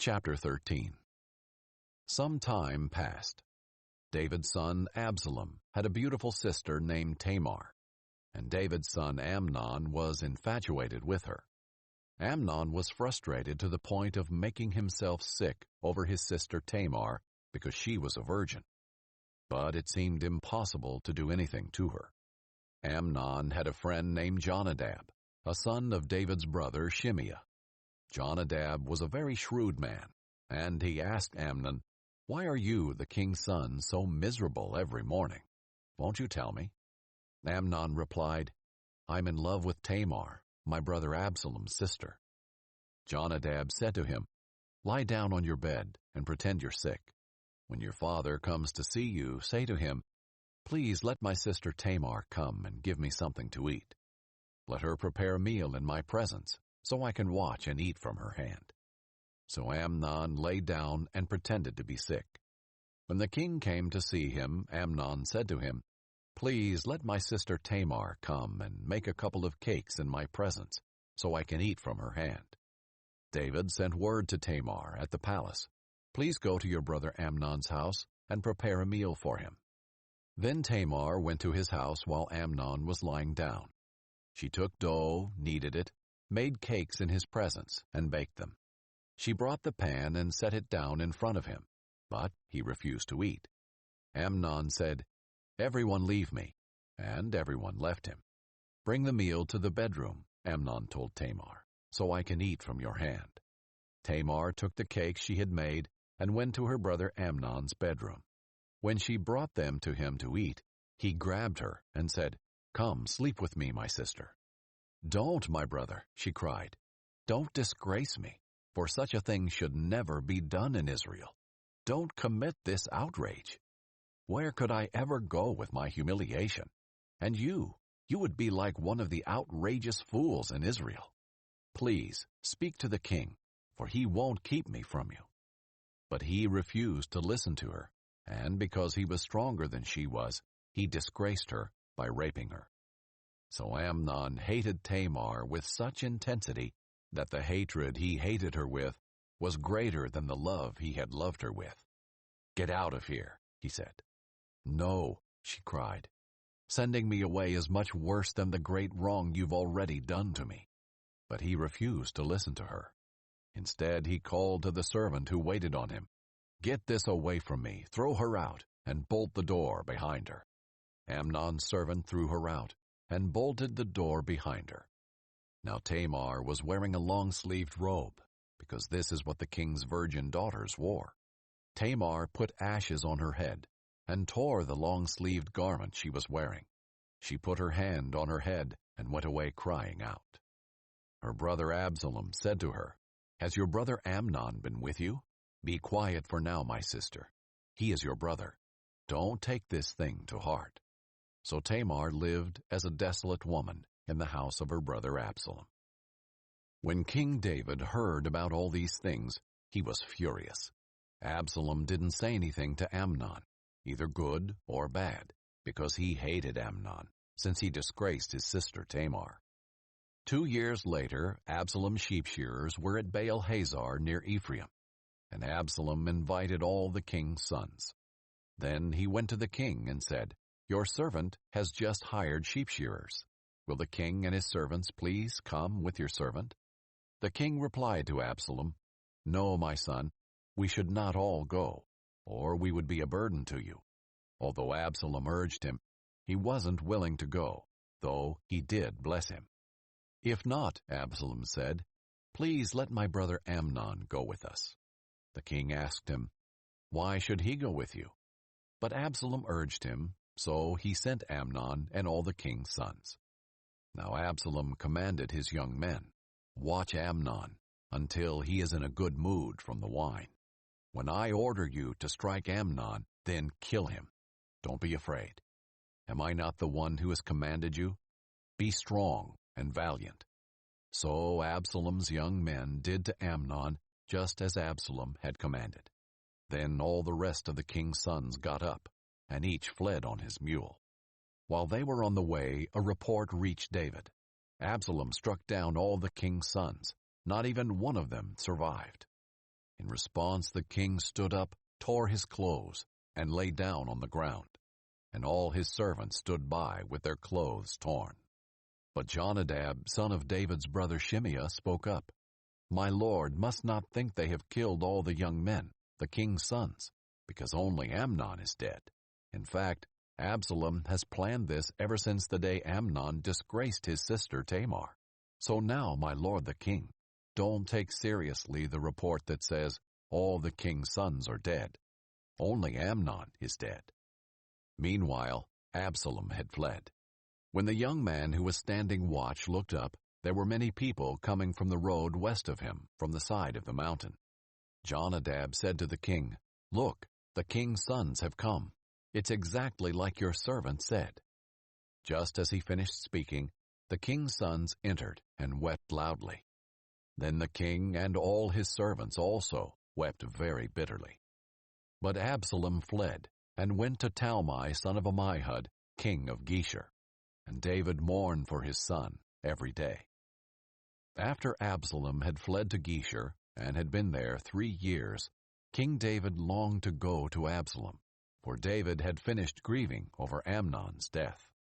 Chapter 13. Some time passed. David's son Absalom had a beautiful sister named Tamar, and David's son Amnon was infatuated with her. Amnon was frustrated to the point of making himself sick over his sister Tamar because she was a virgin. But it seemed impossible to do anything to her. Amnon had a friend named Jonadab, a son of David's brother Shimeah. Jonadab was a very shrewd man, and he asked Amnon, "Why are you, the king's son, so miserable every morning? Won't you tell me?" Amnon replied, "I'm in love with Tamar, my brother Absalom's sister." Jonadab said to him, "Lie down on your bed and pretend you're sick. When your father comes to see you, say to him, 'Please let my sister Tamar come and give me something to eat. Let her prepare a meal in my presence, so I can watch and eat from her hand.'" So Amnon lay down and pretended to be sick. When the king came to see him, Amnon said to him, "Please let my sister Tamar come and make a couple of cakes in my presence, so I can eat from her hand." David sent word to Tamar at the palace, "Please go to your brother Amnon's house and prepare a meal for him." Then Tamar went to his house while Amnon was lying down. She took dough, kneaded it, made cakes in his presence, and baked them. She brought the pan and set it down in front of him, but he refused to eat. Amnon said, "Everyone leave me," and everyone left him. "Bring the meal to the bedroom," Amnon told Tamar, "so I can eat from your hand." Tamar took the cakes she had made and went to her brother Amnon's bedroom. When she brought them to him to eat, he grabbed her and said, "Come, sleep with me, my sister." "Don't, my brother," she cried. "Don't disgrace me, for such a thing should never be done in Israel. Don't commit this outrage. Where could I ever go with my humiliation? And you would be like one of the outrageous fools in Israel. Please, speak to the king, for he won't keep me from you." But he refused to listen to her, and because he was stronger than she was, he disgraced her by raping her. So Amnon hated Tamar with such intensity that the hatred he hated her with was greater than the love he had loved her with. "Get out of here," he said. "No," she cried. "Sending me away is much worse than the great wrong you've already done to me." But he refused to listen to her. Instead, he called to the servant who waited on him, "Get this away from me, throw her out, and bolt the door behind her." Amnon's servant threw her out and bolted the door behind her. Now Tamar was wearing a long-sleeved robe, because this is what the king's virgin daughters wore. Tamar put ashes on her head and tore the long-sleeved garment she was wearing. She put her hand on her head and went away crying out. Her brother Absalom said to her, "Has your brother Amnon been with you? Be quiet for now, my sister. He is your brother. Don't take this thing to heart." So Tamar lived as a desolate woman in the house of her brother Absalom. When King David heard about all these things, he was furious. Absalom didn't say anything to Amnon, either good or bad, because he hated Amnon, since he disgraced his sister Tamar. 2 years later, Absalom's sheep shearers were at Baal Hazor near Ephraim, and Absalom invited all the king's sons. Then he went to the king and said, "Your servant has just hired sheep shearers. Will the king and his servants please come with your servant?" The king replied to Absalom, "No, my son, we should not all go, or we would be a burden to you." Although Absalom urged him, he wasn't willing to go, though he did bless him. "If not," Absalom said, "please let my brother Amnon go with us." The king asked him, "Why should he go with you?" But Absalom urged him, so he sent Amnon and all the king's sons. Now Absalom commanded his young men, "Watch Amnon until he is in a good mood from the wine. When I order you to strike Amnon, then kill him. Don't be afraid. Am I not the one who has commanded you? Be strong and valiant." So Absalom's young men did to Amnon just as Absalom had commanded. Then all the rest of the king's sons got up, and each fled on his mule. While they were on the way, a report reached David. Absalom struck down all the king's sons. Not even one of them survived. In response, the king stood up, tore his clothes, and lay down on the ground, and all his servants stood by with their clothes torn. But Jonadab, son of David's brother Shimeah, spoke up, "My lord must not think they have killed all the young men, the king's sons, because only Amnon is dead. In fact, Absalom has planned this ever since the day Amnon disgraced his sister Tamar. So now, my lord the king, don't take seriously the report that says all the king's sons are dead. Only Amnon is dead." Meanwhile, Absalom had fled. When the young man who was standing watch looked up, there were many people coming from the road west of him, from the side of the mountain. Jonadab said to the king, "Look, the king's sons have come. It's exactly like your servant said." Just as he finished speaking, the king's sons entered and wept loudly. Then the king and all his servants also wept very bitterly. But Absalom fled and went to Talmai, son of Ammihud, king of Geshur. And David mourned for his son every day. After Absalom had fled to Geshur and had been there 3 years, King David longed to go to Absalom, for David had finished grieving over Amnon's death.